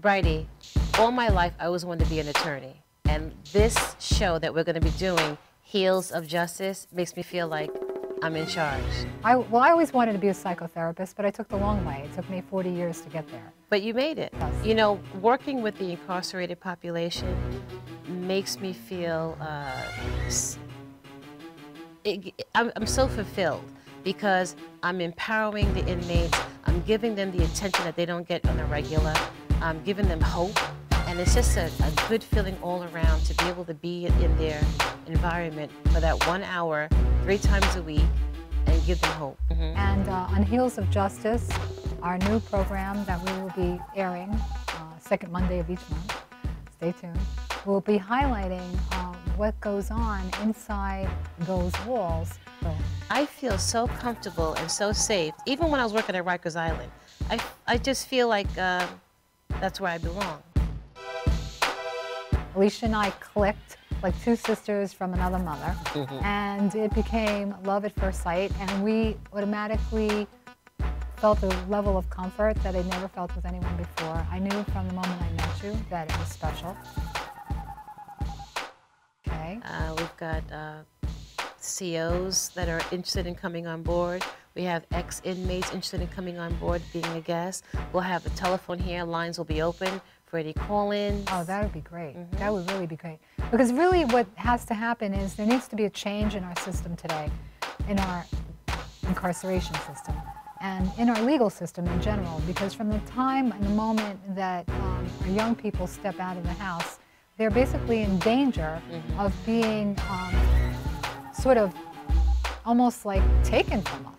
Bridie, all my life I always wanted to be an attorney. And this show that we're going to be doing, Heels of Justice, makes me feel like I'm in charge. Well, I always wanted to be a psychotherapist, but I took the long way. It took me 40 years to get there. But you made it. Yes. You know, working with the incarcerated population makes me feel, I'm so fulfilled because I'm empowering the inmates. I'm giving them the attention that they don't get on a regular. I'm giving them hope. And it's just a good feeling all around to be able to be in their environment for that 1 hour, 3 times a week, and give them hope. And on Heels of Justice, our new program that we will be airing second Monday of each month, stay tuned, we'll be highlighting what goes on inside those walls. I feel so comfortable and so safe. Even when I was working at Rikers Island, I just feel like that's where I belong. Alicia and I clicked like two sisters from another mother, and it became love at first sight, and we automatically felt a level of comfort that I'd never felt with anyone before. I knew from the moment I met you that it was special. Okay. We've got COs that are interested in coming on board. We have ex-inmates interested in coming on board, being a guest. We'll have a telephone here. Lines will be open for any call-ins. Oh, that would be great. That would really be great. Because really what has to happen is there needs to be a change in our system today, in our incarceration system, and in our legal system in general, because from the time and the moment that our young people step out of the house, they're basically in danger of being sort of almost like taken from us.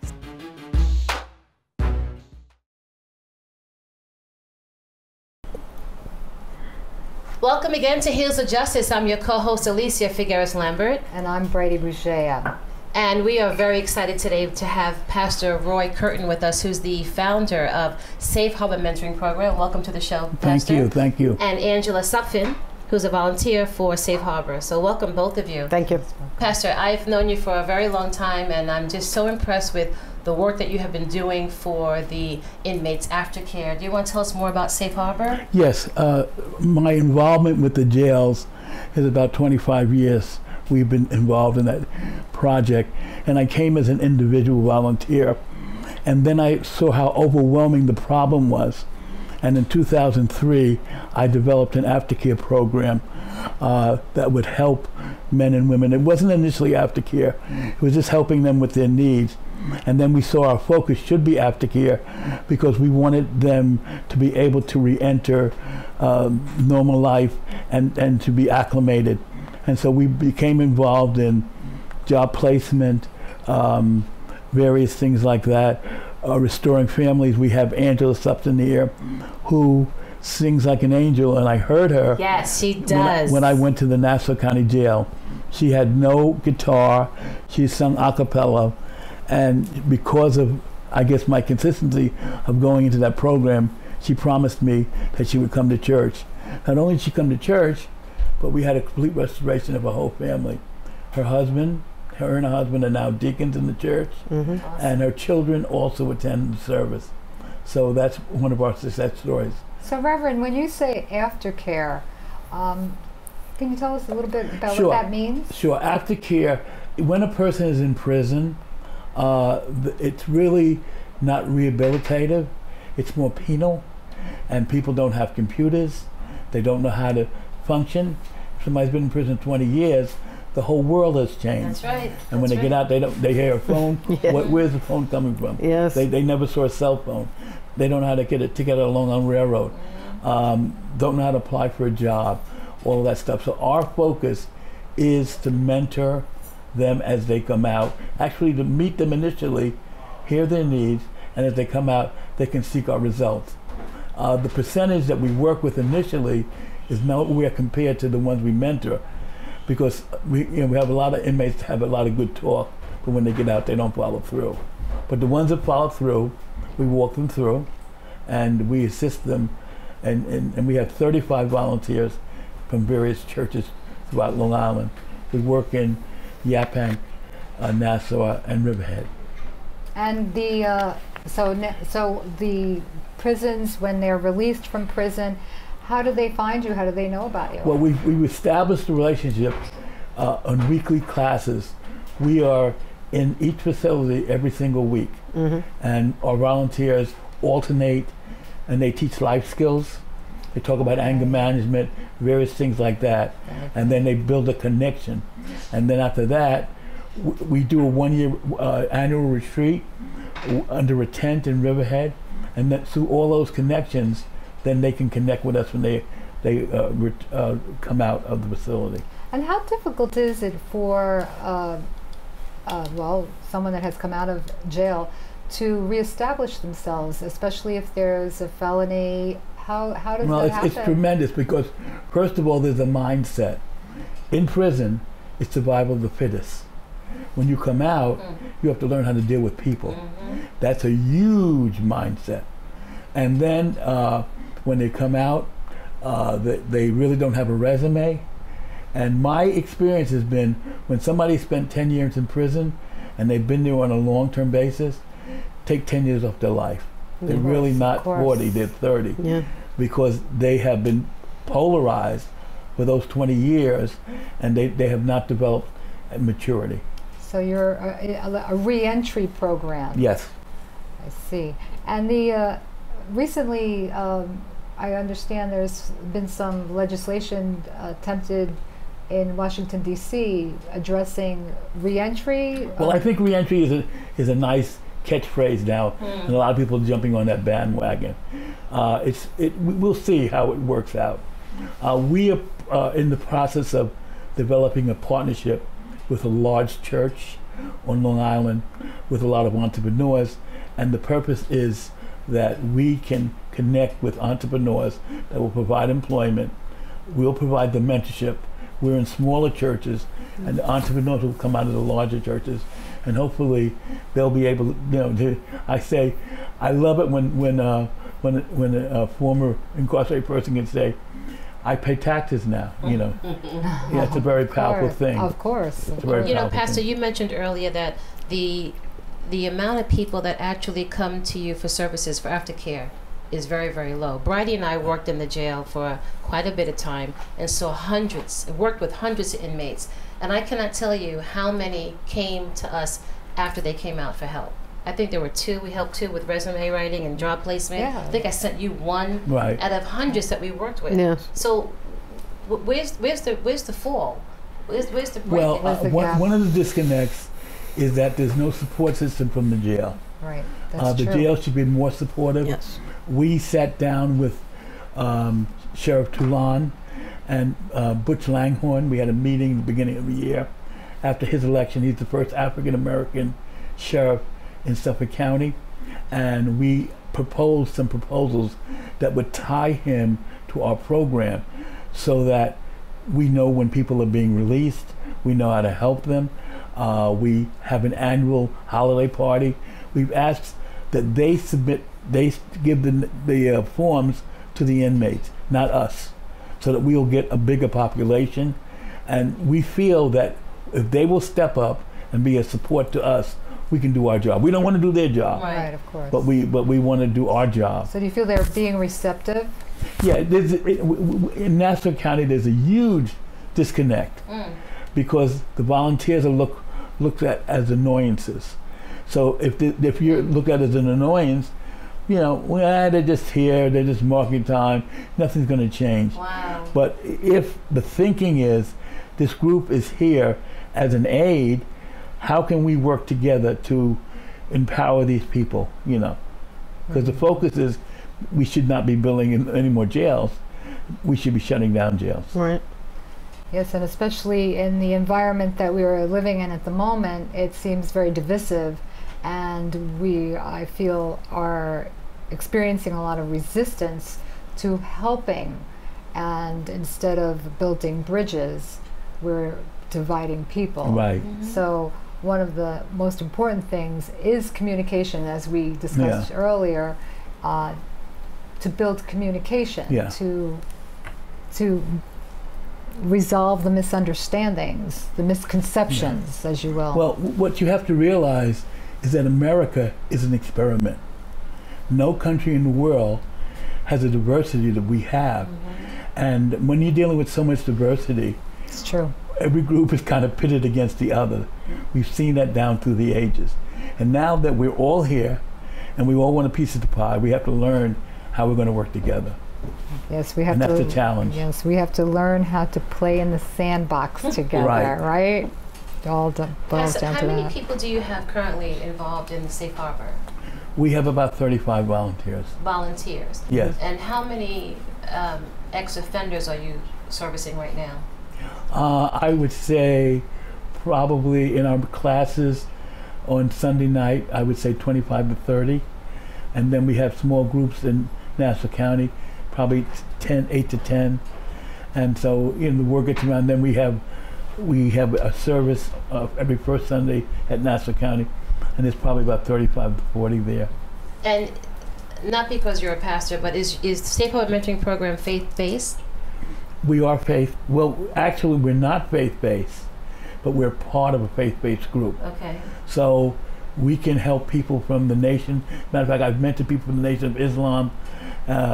Welcome again to Heels of Justice. I'm your co-host, Alicia Figueras-Lambert. And I'm Bridie Bugeja. And we are very excited today to have Pastor Roy Kirton with us, who's the founder of Safe Harbor Mentoring Program. Welcome to the show, Pastor. Thank you. And Angela Sutphen, who's a volunteer for Safe Harbor. So welcome, both of you. Thank you. Pastor, I've known you for a very long time, and I'm just so impressed with the work that you have been doing for the inmates' aftercare. Do you want to tell us more about Safe Harbor? Yes, my involvement with the jails is about 25 years. We've been involved in that project, and I came as an individual volunteer, and then I saw how overwhelming the problem was. And in 2003, I developed an aftercare program that would help men and women. It wasn't initially aftercare, it was just helping them with their needs. And then we saw our focus should be aftercare because we wanted them to be able to re-enter normal life and to be acclimated. And so we became involved in job placement, various things like that, restoring families. We have Angela Sutphen here, who sings like an angel, and I heard her. Yes, she does. When I went to the Nassau County Jail. She had no guitar. She sung a cappella. And because of, I guess, my consistency of going into that program, she promised me that she would come to church. Not only did she come to church, but we had a complete restoration of her whole family. Her husband, her and her husband are now deacons in the church, and her children also attend the service. So that's one of our success stories. So, Reverend, when you say aftercare, can you tell us a little bit about Sure. what that means? Sure. Aftercare, when a person is in prison, it's really not rehabilitative. It's more penal, and people don't have computers. They don't know how to function. If somebody's been in prison 20 years, the whole world has changed. That's right. And when they get out, they hear a phone. Where's the phone coming from? Yes. They never saw a cell phone. They don't know how to get a ticket along on railroad. Don't know how to apply for a job. All of that stuff. So our focus is to mentor them as they come out. Actually, to meet them initially, hear their needs, and as they come out, they can seek our results. The percentage that we work with initially is nowhere compared to the ones we mentor, because we have a lot of inmates that have a lot of good talk, but when they get out, they don't follow through. But the ones that follow through, we walk them through, and we assist them, and we have 35 volunteers from various churches throughout Long Island. We work in Yaphank, Nassau, and Riverhead. And the so the prisons, when they're released from prison, How do they find you? How do they know about you? Well, we've established a relationship on weekly classes. We are in each facility every single week, and our volunteers alternate, and they teach life skills. They talk about anger management, various things like that, and then they build a connection. And then after that, we do a one-year annual retreat under a tent in Riverhead, and that through all those connections, then they can connect with us when they come out of the facility. And how difficult is it for, well, someone that has come out of jail to reestablish themselves, especially if there's a felony? How does that happen? It's tremendous because, first of all, there's a mindset. In prison, it's survival of the fittest. When you come out, you have to learn how to deal with people. That's a huge mindset. And then when they come out, they really don't have a resume. And my experience has been when somebody spent 10 years in prison and they've been there on a long-term basis, take 10 years off their life. They're really not 40, they're 30. Because they have been polarized for those 20 years and they have not developed maturity. So you're a re-entry program. Yes. I see. And recently, I understand there's been some legislation attempted in Washington, D.C. addressing re-entry. Well, I think re-entry is a nice catchphrase now, and a lot of people are jumping on that bandwagon. We'll see how it works out. We are in the process of developing a partnership with a large church on Long Island with a lot of entrepreneurs, and the purpose is that we can connect with entrepreneurs that will provide employment. We'll provide the mentorship. We're in smaller churches, and the entrepreneurs will come out of the larger churches, and hopefully they'll be able to, I say, I love it when a former incarcerated person can say, I pay taxes now, Yeah, it's a very powerful thing. Of course. Pastor, you mentioned earlier that the amount of people that actually come to you for services for aftercare is very, very low. Bridie and I worked in the jail for quite a bit of time and worked with hundreds of inmates. And I cannot tell you how many came to us after they came out for help. I think there were 2. We helped 2 with resume writing and job placement. Yeah. I think I sent you 1 out of hundreds that we worked with. Yeah. So where's the fall? Where's the break? Well, one of the disconnects is that there's no support system from the jail. Right. That's the true. jail should be more supportive. Yes. We sat down with Sheriff Toulon and Butch Langhorne. We had a meeting at the beginning of the year. After his election, he's the first African-American sheriff in Suffolk County, and we proposed some proposals that would tie him to our program so that we know when people are being released, we know how to help them. We have an annual holiday party. We've asked that they give the forms to the inmates, not us, so that we'll get a bigger population. And we feel that if they will step up and be a support to us, we can do our job. We don't want to do their job, right? Of course. But we want to do our job. So do you feel they're being receptive? Yeah, in Nassau County, there's a huge disconnect because the volunteers are looked at as annoyances. So if you look at it as an annoyance, they're just here, they're just marking time, nothing's going to change. Wow. But if the thinking is this group is here as an aid, how can we work together to empower these people, Because the focus is we should not be building any more jails. We should be shutting down jails. Right. Yes, and especially in the environment that we are living in at the moment, it seems very divisive, and I feel, are experiencing a lot of resistance to helping, and instead of building bridges, we're dividing people. Right. So one of the most important things is communication, as we discussed earlier, to build communication, to resolve the misunderstandings, the misconceptions, as you will. Well, what you have to realize is that America is an experiment. No country in the world has the diversity that we have. And when you're dealing with so much diversity, It's true. every group is kind of pitted against the other. We've seen that down through the ages. And now that we're all here and we all want a piece of the pie, we have to learn how we're going to work together. Yes, we have And to. that's the challenge. Yes, we have to learn how to play in the sandbox together, right? It all boils down how to many that. people do you have currently involved in Safe Harbor? We have about 35 volunteers. Volunteers? Yes. And how many ex-offenders are you servicing right now? I would say probably in our classes on Sunday night, I would say 25 to 30. And then we have small groups in Nassau County, probably 8 to 10. And so the word gets around. Then we have a service every first Sunday at Nassau County, and there's probably about 35 to 40 there. And not because you're a pastor, but is the Safe Harbor Mentoring Program faith-based? We are well, actually we're not faith-based, but we're part of a faith-based group. Okay. So we can help people from the nation. Matter of fact, I've mentored people from the Nation of Islam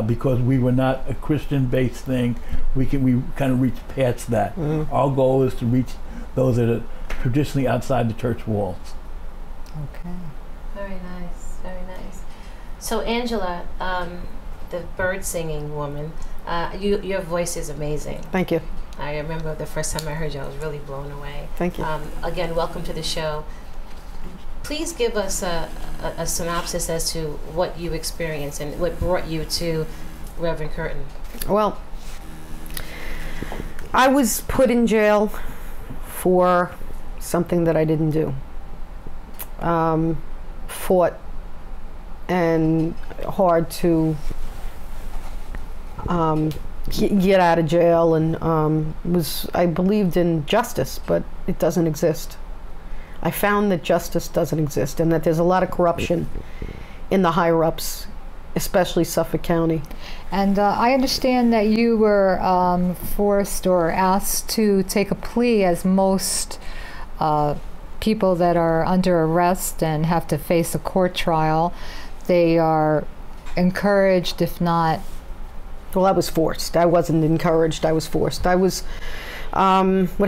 because we were not a Christian-based thing. We kind of reached past that. Mm-hmm. Our goal is to reach those that are traditionally outside the church walls. Okay. Very nice, very nice. So Angela, the bird singing woman, your voice is amazing. Thank you. I remember the first time I heard you, I was really blown away. Thank you. Again, welcome to the show. Please give us a synopsis as to what you experienced and what brought you to Reverend Kirton. Well, I was put in jail for something that I didn't do. Fought and hard to get out of jail, and I believed in justice, but it doesn't exist. I found that justice doesn't exist, and that there's a lot of corruption in the higher ups, especially Suffolk County. And I understand that you were forced or asked to take a plea, as most people that are under arrest and have to face a court trial, they are encouraged, if not. Well, I was forced. I wasn't encouraged. I was forced. What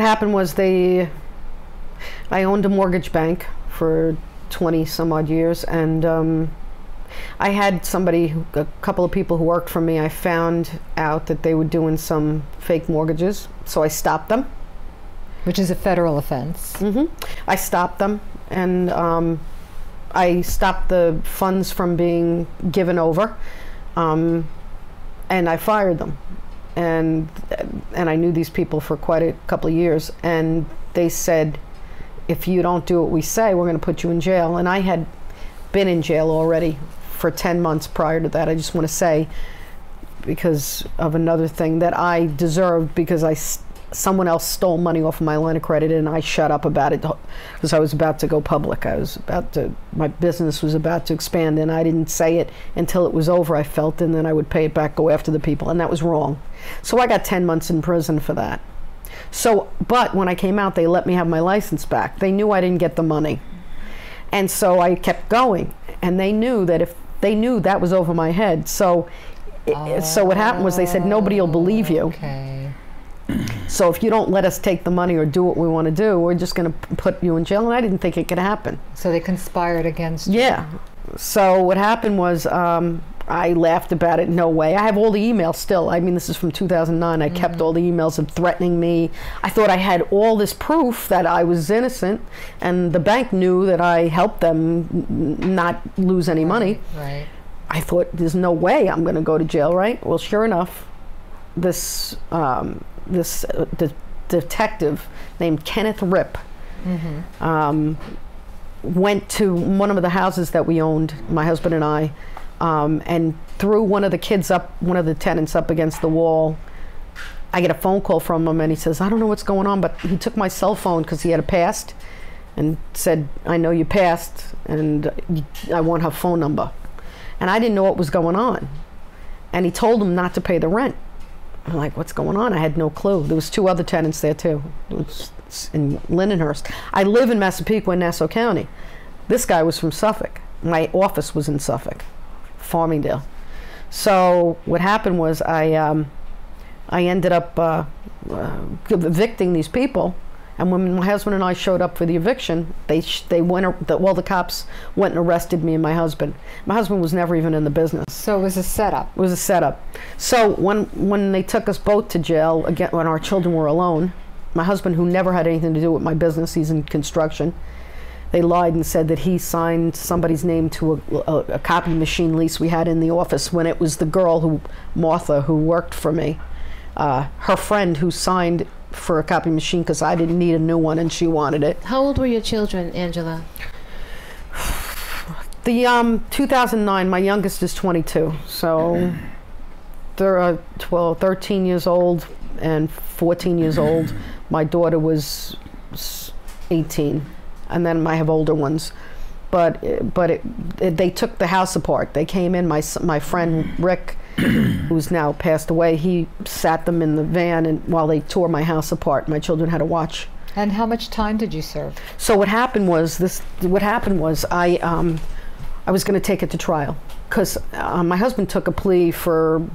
happened was I owned a mortgage bank for 20 some odd years, and I had a couple of people who worked for me. I found out that they were doing some fake mortgages, so I stopped them. Which is a federal offense. Mm-hmm. I stopped them, and I stopped the funds from being given over, and I fired them. And I knew these people for quite a couple of years, and they said, if you don't do what we say, we're going to put you in jail. And I had been in jail already for 10 months prior to that. I just want to say, because of another thing that I deserved, because someone else stole money off of my line of credit, and I shut up about it because I was about to go public. My business was about to expand, and I didn't say it until it was over, I felt, and then I would pay it back, go after the people, and that was wrong. So I got 10 months in prison for that. But when I came out, they let me have my license back. They knew I didn't get the money. And so I kept going, and they knew that was over my head. So what happened was they said, nobody will believe you. Okay. So if you don't let us take the money or do what we want to do, we're just going to put you in jail. And I didn't think it could happen. So they conspired against you. Yeah. So what happened was I laughed about it. No way. I have all the emails still. I mean, this is from 2009. I kept all the emails of threatening me. I thought I had all this proof that I was innocent, and the bank knew that I helped them not lose any money. Right. I thought, there's no way I'm going to go to jail, right? Well, sure enough, this detective named Kenneth Ripp went to one of the houses that we owned, my husband and I, and threw one of the tenants up against the wall. I get a phone call from him, and he says, I don't know what's going on, but he took my cell phone because he had a past and said, I know you passed, and I want her phone number. And I didn't know what was going on. And he told him not to pay the rent. I'm like, what's going on? I had no clue. There was 2 other tenants there too. It was in Lindenhurst. I live in Massapequa in Nassau County. This guy was from Suffolk. My office was in Suffolk, Farmingdale. So what happened was I I ended up evicting these people. And when my husband and I showed up for the eviction, all the cops went and arrested me and my husband. My husband was never even in the business. So it was a setup. It was a setup. So when they took us both to jail, again, when our children were alone, my husband, who never had anything to do with my business, he's in construction, they lied and said that he signed somebody's name to a copy machine lease we had in the office, when it was the girl, Martha, who worked for me, her friend, who signed for a copy machine because I didn't need a new one and she wanted it. How old were your children, Angela? The 2009, my youngest is 22, so they're 13 years old and 14 years old. My daughter was 18, and then I have older ones. But they took the house apart. They came in. My friend Rick, who's now passed away, he sat them in the van, and while they tore my house apart, my children had to watch. And how much time did you serve? So what happened was I was going to take it to trial because my husband took a plea for,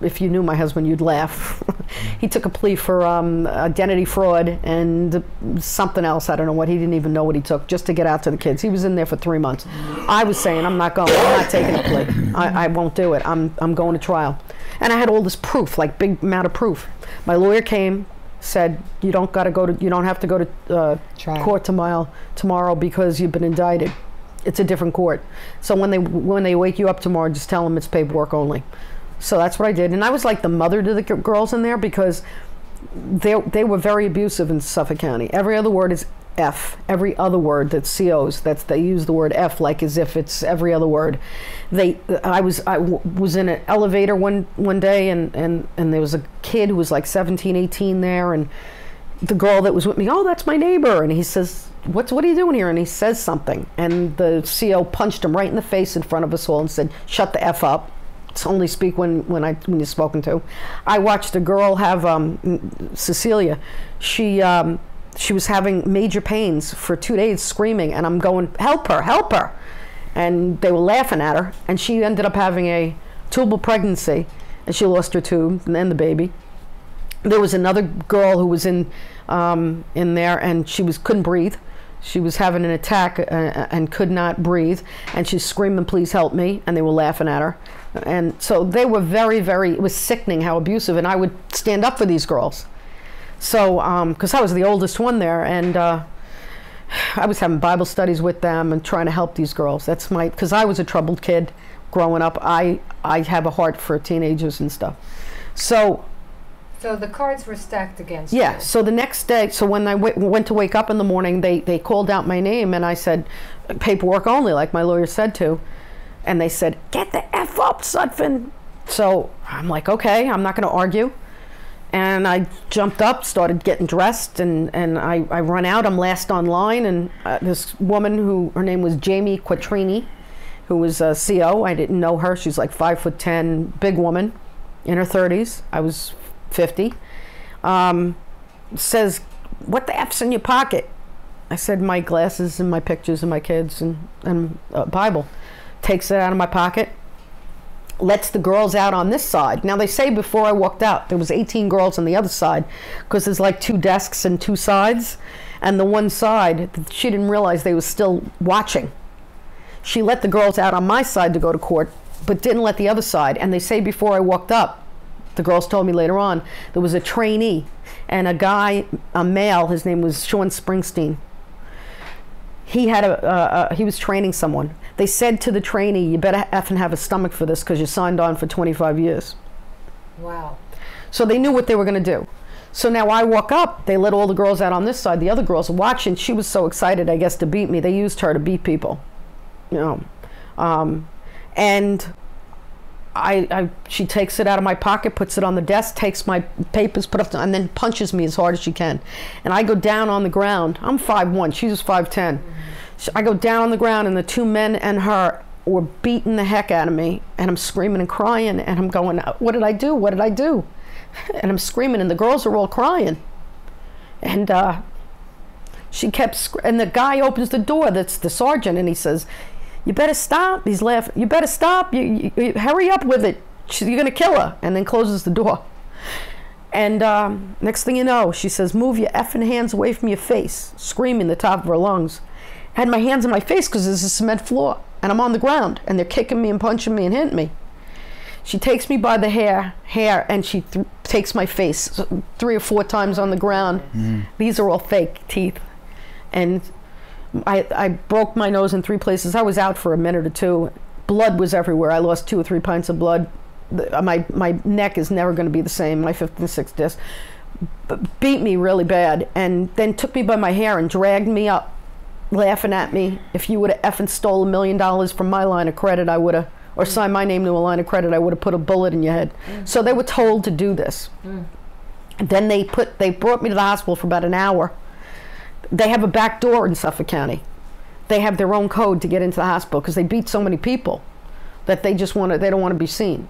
if you knew my husband, you'd laugh. He took a plea for identity fraud and something else. I don't know what. He didn't even know what he took, just to get out to the kids. He was in there for 3 months. I was saying, I'm not taking a plea. I won't do it. I'm going to trial. And I had all this proof, like big amount of proof. My lawyer came, said, you don't have to go to court tomorrow because you've been indicted. It's a different court. So when they wake you up tomorrow, just tell them it's paperwork only. So that's what I did. And I was like the mother to the girls in there because they were very abusive in Suffolk County. Every other word is F. Every other word that's COs, they use the word F like as if it's every other word. I was in an elevator one day and there was a kid who was like 17, 18 there, and the girl that was with me, oh, that's my neighbor. And he says, what are you doing here? And he says something. And the CO punched him right in the face in front of us all and said, shut the F up. It's only speak when you're spoken to. I watched a girl have, Cecilia, she was having major pains for 2 days, screaming, and I'm going, help her, help her. And they were laughing at her, and she ended up having a tubal pregnancy, and she lost her tube and the baby. There was another girl who was in there, and she couldn't breathe. She was having an attack and could not breathe, and she's screaming, please help me, and they were laughing at her. And so they were very, very, it was sickening how abusive, and I would stand up for these girls. So, because I was the oldest one there, and I was having Bible studies with them and trying to help these girls. That's because I was a troubled kid growing up. I have a heart for teenagers and stuff. So the cards were stacked against you. Yeah, so the next day, so when I went to wake up in the morning, they called out my name, and I said, paperwork only, like my lawyer said to. And they said, get the F up, Sutphen. So I'm like, okay, I'm not going to argue. And I jumped up, started getting dressed, and I run out. I'm last online, and this woman her name was Jamie Quattrini, who was a CO. I didn't know her. She's like 5'10", big woman, in her 30s. I was 50. Says, what the F's in your pocket? I said, my glasses and my pictures and my kids and Bible. Takes it out of my pocket, lets the girls out on this side. Now they say before I walked out, there was 18 girls on the other side, because there's like 2 desks and 2 sides, and the one side, she didn't realize they were still watching. She let the girls out on my side to go to court, but didn't let the other side. And they say before I walked up, the girls told me later on, there was a trainee and a guy, a male, his name was Sean Springsteen. He had he was training someone. They said to the trainee, you better effing have a stomach for this because you signed on for 25 years. Wow. So they knew what they were going to do. So now I walk up, they let all the girls out on this side, the other girls are watching. She was so excited, I guess, to beat me. They used her to beat people, you know. And she takes it out of my pocket, puts it on the desk, takes my papers, and then punches me as hard as she can. And I go down on the ground. I'm 5'1", she was 5'10". So I go down on the ground, and the 2 men and her were beating the heck out of me, and I'm screaming and crying, and I'm going, what did I do? What did I do? And I'm screaming, and the girls are all crying. And she kept, and the guy opens the door, that's the sergeant, and he says, you better stop. He's laughing. You better stop. You hurry up with it. You're going to kill her. And then closes the door. And next thing you know, she says, "Move your effing hands away from your face," screaming the top of her lungs. I had my hands on my face because there's a cement floor, and I'm on the ground, and they're kicking me and punching me and hitting me. She takes me by the hair, and she takes my face 3 or 4 times on the ground. These are all fake teeth. And I broke my nose in 3 places. I was out for a minute or 2. Blood was everywhere. I lost 2 or 3 pints of blood. My neck is never going to be the same. My 5th and 6th disc beat me really bad, and then took me by my hair and dragged me up, laughing at me. If you would have effing stole $1 million from my line of credit, I would have, or signed my name to a line of credit, I would have put a bullet in your head. So they were told to do this. And then they brought me to the hospital for about an hour. They have a back door in Suffolk County. They have their own code to get into the hospital because they beat so many people that they don't want to be seen.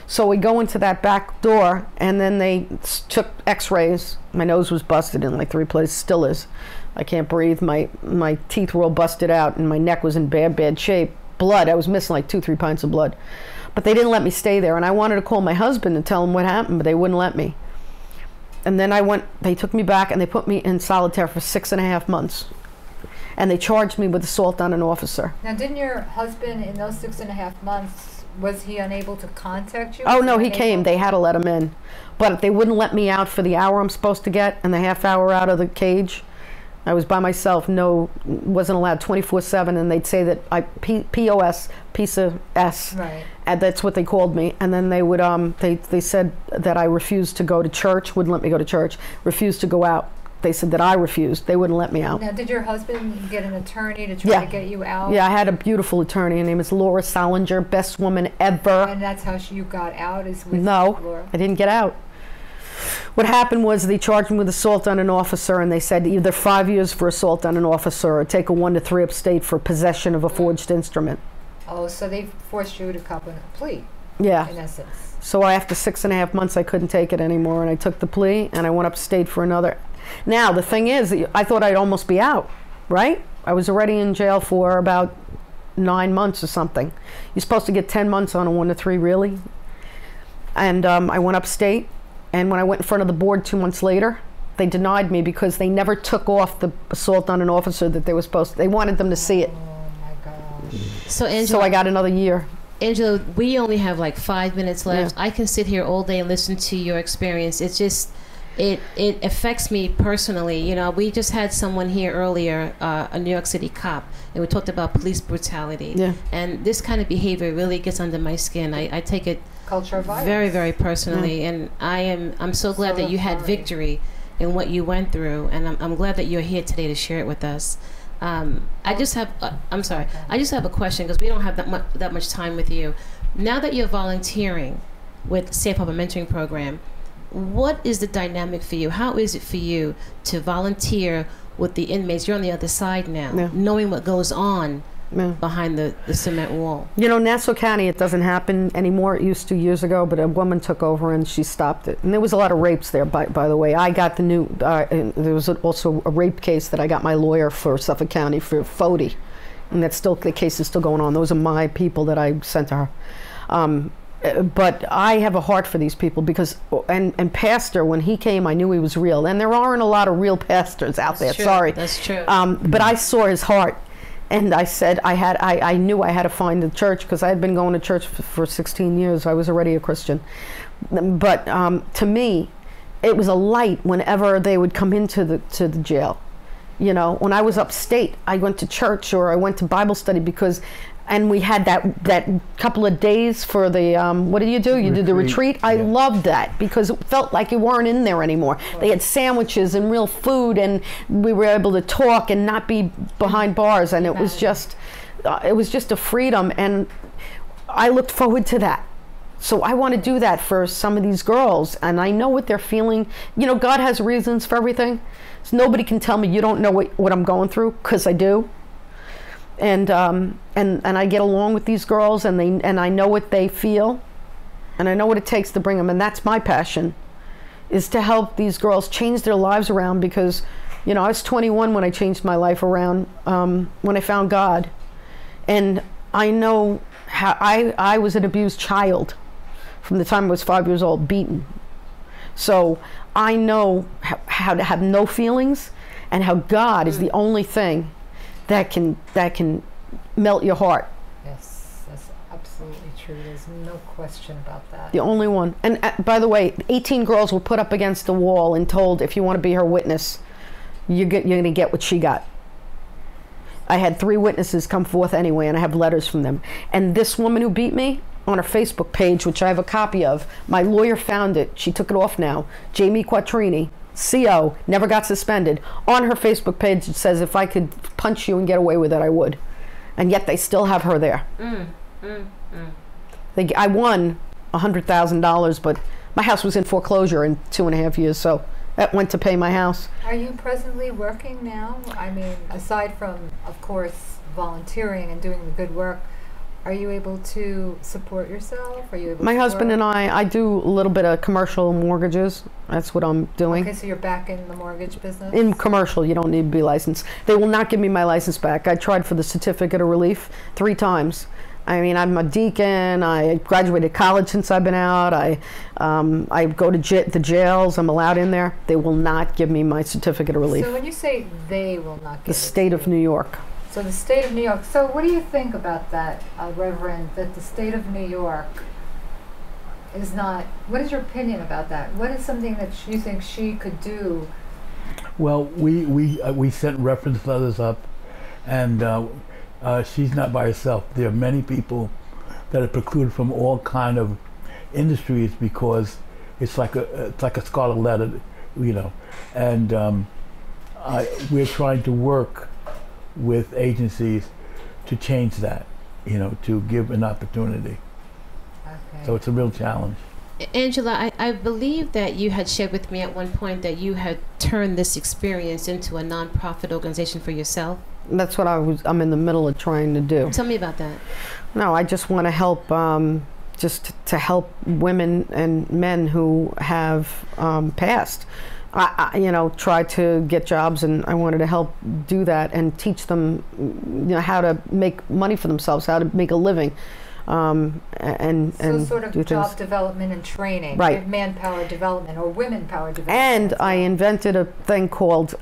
So we go into that back door, and then they took x-rays. My nose was busted in like 3 places, still is. I can't breathe. My teeth were all busted out, and my neck was in bad shape. Blood, I was missing like 2 or 3 pints of blood. But they didn't let me stay there, and I wanted to call my husband and tell him what happened, but they wouldn't let me. And then they took me back, and they put me in solitary for 6.5 months. And they charged me with assault on an officer. Now, didn't your husband, in those 6.5 months, was he unable to contact you? Oh, no, he came. They had to let him in. But they wouldn't let me out for the hour I'm supposed to get and the half hour out of the cage. I was by myself, wasn't allowed 24/7, and they'd say that POS, piece of S, right. And that's what they called me. And then they would, they said that I refused to go to church, wouldn't let me go to church, refused to go out. They said that I refused. They wouldn't let me out. Now, did your husband get an attorney to try to get you out? Yeah, I had a beautiful attorney. Her name is Laura Salinger, best woman ever. And that's how you got out, is with No, Laura? I didn't get out. What happened was they charged me with assault on an officer, and they said either 5 years for assault on an officer or take a 1 to 3 upstate for possession of a forged instrument. Oh, so they forced you to cop a plea. Yeah. In essence. So after 6.5 months, I couldn't take it anymore, and I took the plea, and I went upstate for another. Now, the thing is, I thought I'd almost be out, right? I was already in jail for about 9 months or something. You're supposed to get 10 months on a 1 to 3, really? And I went upstate, and when I went in front of the board 2 months later, they denied me because they never took off the assault on an officer that they were supposed to. They wanted them to see it. Oh, my gosh. So, Angela, So I got another year. Angela, we only have like 5 minutes left. Yeah. I can sit here all day and listen to your experience. It's just, it affects me personally. You know, we just had someone here earlier, a New York City cop, and we talked about police brutality. Yeah. And this kind of behavior really gets under my skin. I take it Culture of violence. very, very personally, and I'm so glad that you had victory in what you went through, and I'm glad that you're here today to share it with us. I just have a question, because we don't have that much time with you. Now that you're volunteering with Safe Harbor Mentoring Program, what is the dynamic for you? How is it for you to volunteer with the inmates? You're on the other side now, knowing what goes on behind the cement wall. You know, Nassau County, it doesn't happen anymore. It used to years ago, but a woman took over and she stopped it. And there was a lot of rapes there, by the way. I got there was also a rape case that I got my lawyer for Suffolk County for Fody. And the case is still going on. Those are my people that I sent to her. But I have a heart for these people because, and Pastor, when he came, I knew he was real. And there aren't a lot of real pastors out there, sorry. That's true. But I saw his heart. And I said I knew I had to find the church because I had been going to church for 16 years. I was already a Christian. But to me, it was a light whenever they would come into the jail. You know, when I was upstate, I went to church or I went to Bible study and we had that couple of days for the, what do? You did the retreat. I loved that because it felt like you weren't in there anymore. They had sandwiches and real food, and we were able to talk and not be behind bars, and it was just a freedom, and I looked forward to that. So I want to do that for some of these girls, and I know what they're feeling. You know, God has reasons for everything. So nobody can tell me you don't know what I'm going through, because I do. And I get along with these girls, and I know what they feel, and I know what it takes to bring them, and that's my passion, is to help these girls change their lives around. Because, you know, I was 21 when I changed my life around, when I found God, and I know how I was an abused child from the time I was 5 years old, beaten. So I know how to have no feelings, and how God is the only thing that can melt your heart. Yes, that's absolutely true. There's no question about that. The only one. And by the way, 18 girls were put up against the wall and told, if you want to be her witness, you're going to get what she got. I had 3 witnesses come forth anyway, and I have letters from them. And this woman who beat me, on her Facebook page, which I have a copy of, my lawyer found it. She took it off now. Jamie Quattrini, CO, never got suspended. On her Facebook page, it says, if I could punch you and get away with it, I would. And yet they still have her there. I won $100,000, but my house was in foreclosure in 2.5 years, so that went to pay my house. Are you presently working now? I mean, aside from, of course, volunteering and doing the good work, are you able to support yourself? Are you able My to husband work? and I do a little bit of commercial mortgages. That's what I'm doing. Okay, so you're back in the mortgage business? In commercial, you don't need to be licensed. They will not give me my license back. I tried for the certificate of relief 3 times. I mean, I'm a deacon. I graduated college since I've been out. I go to the jails. I'm allowed in there. They will not give me my certificate of relief. So when you say they will not give The state of New York. So the state of New York. So what do you think about that, Reverend, that the state of New York is not, what is your opinion about that? What is something that you think she could do? Well, we sent reference letters up, and she's not by herself. There are many people that are precluded from all kind of industries because it's like a scarlet letter, you know. And we're trying to work with agencies to change that, you know, to give an opportunity. Okay. So it's a real challenge. Angela, I believe that you had shared with me at one point that you had turned this experience into a nonprofit organization for yourself. That's what I'm in the middle of trying to do. Tell me about that. No, I just want to help, just to help women and men who have passed. I you know, try to get jobs, and I wanted to help do that and teach them, you know, how to make money for themselves, how to make a living, and So sort of do job things. development and training, Right. manpower development or women power development. And as I well. invented a thing called,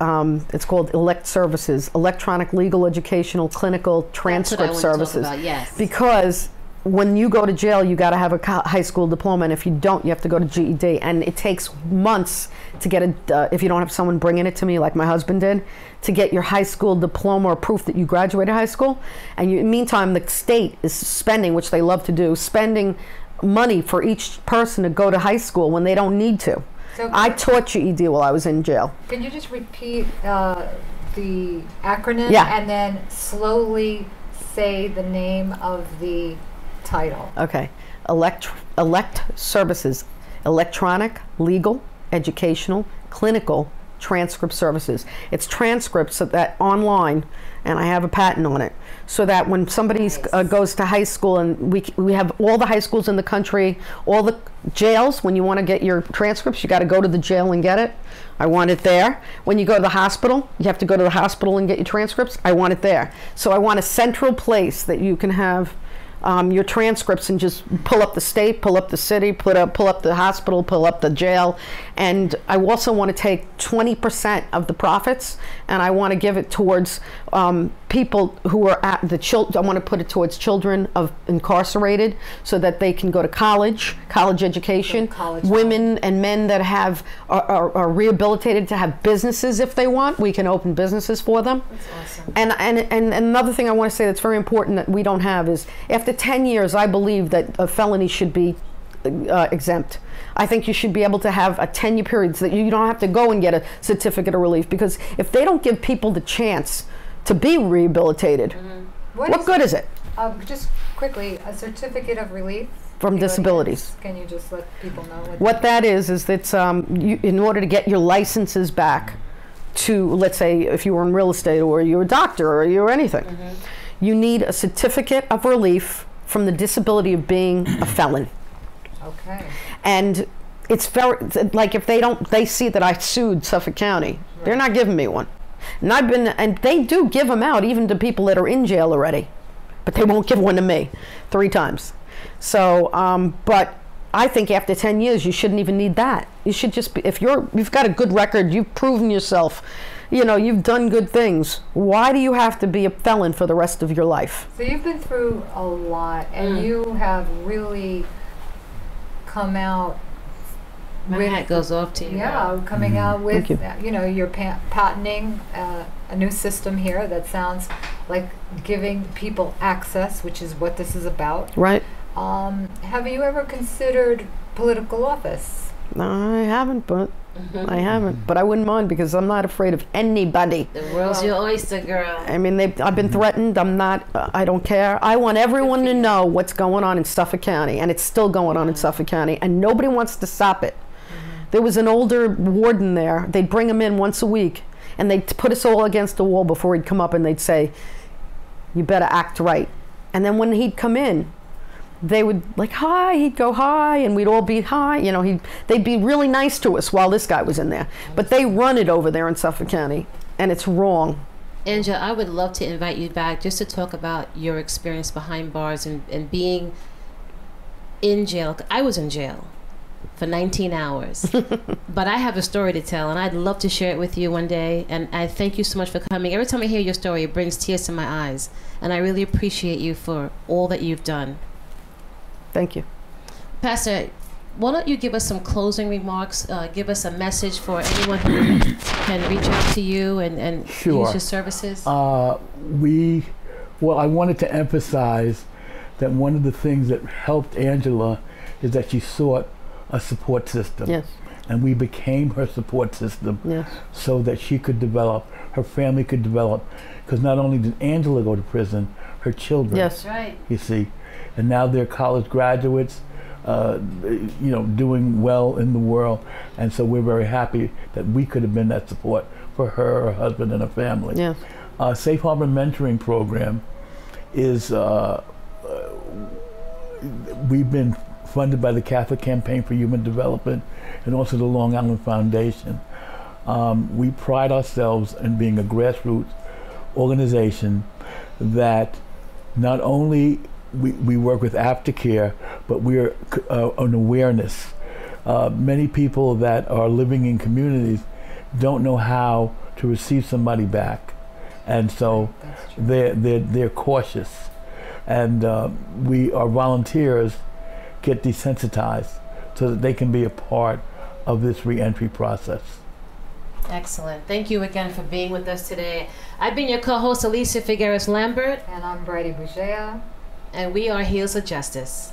it's called Elect Services, Electronic Legal Educational Clinical Transcript That's what I want to Services. talk about, yes. Because when you go to jail, you got to have a high school diploma, and if you don't, you have to go to GED, and it takes months to get if you don't have someone bringing it to me like my husband did, to get your high school diploma or proof that you graduated high school. And meantime, the state is spending, which they love to do, spending money for each person to go to high school when they don't need to. So I taught GED while I was in jail. Can you just repeat the acronym Yeah. and then slowly say the name of the title? Okay. Elect Services, Electronic, Legal, Educational, Clinical Transcript Services. It's transcripts so that online, and I have a patent on it, so that when somebody goes to high school, and we have all the high schools in the country, all the jails, when you want to get your transcripts, you got to go to the jail and get it. I want it there. When you go to the hospital, you have to go to the hospital and get your transcripts. I want it there. So I want a central place that you can have your transcripts and just pull up the state, pull up the city, pull up the hospital, pull up the jail. And I also want to take 20% of the profits, and I want to give it towards people who are at the I want to put it towards children of incarcerated, so that they can go to college education. Women and men that are rehabilitated to have businesses if they want. We can open businesses for them. That's awesome. And another thing I want to say that's very important that we don't have is, after 10 years, I believe that a felony should be exempt. I think you should be able to have a 10-year period so that you don't have to go and get a certificate of relief, because if they don't give people the chance to be rehabilitated, what good is it? Just quickly, a certificate of relief From disabilities. Can you just let people know what that is that in order to get your licenses back to, let's say, if you were in real estate or you're a doctor or you're anything, you need a certificate of relief from the disability of being a felon. Okay. And it's very, like, if they see that I sued Suffolk County, they're not giving me one. And they do give them out even to people that are in jail already, but they won't give one to me 3 times. So, but I think after 10 years, you shouldn't even need that. You should just be, if you've got a good record, you've proven yourself, you know, you've done good things. Why do you have to be a felon for the rest of your life? So you've been through a lot, and you have really come out. My hat goes off to you. Yeah, coming out with, you. you know, you're patenting a new system here that sounds like giving people access, which is what this is about. Right. Have you ever considered political office? No, I haven't, but I haven't. But I wouldn't mind, because I'm not afraid of anybody. The world's your oyster, girl. I mean, I've been threatened. I'm not, I don't care. I want everyone to know what's going on in Suffolk County, and it's still going on in Suffolk County, and nobody wants to stop it. There was an older warden there. They'd bring him in once a week, and they'd put us all against the wall before he'd come up, and they'd say, you better act right. And then when he'd come in, they would like, hi, he'd go hi, and we'd all be hi. You know, they'd be really nice to us while this guy was in there. But they run it over there in Suffolk County, and it's wrong. Angela, I would love to invite you back just to talk about your experience behind bars and being in jail. I was in jail for 19 hours, but I have a story to tell, and I'd love to share it with you one day. And I thank you so much for coming. Every time I hear your story, it brings tears to my eyes, and I really appreciate you for all that you've done. Thank you. Pastor, why don't you give us some closing remarks, give us a message for anyone who can reach out to you and Sure. use your services? Well, I wanted to emphasize that one of the things that helped Angela is that she sought a support system. Yes. And we became her support system. Yes. So that she could develop, her family could develop. Because not only did Angela go to prison, her children. Yes. Right. You see. And now they're college graduates, you know, doing well in the world. And so we're very happy that we could have been that support for her husband, and her family. Yes. Safe Harbor Mentoring Program is, we've been funded by the Catholic Campaign for Human Development and also the Long Island Foundation. We pride ourselves in being a grassroots organization that not only we work with aftercare, but we're an awareness. Many people that are living in communities don't know how to receive somebody back, and so they're cautious. And our volunteers get desensitized so that they can be a part of this reentry process. Excellent. Thank you again for being with us today. I've been your co-host, Alicia Figueras-Lambert. And I'm Bridie Bugeja. And we are Heels of Justice.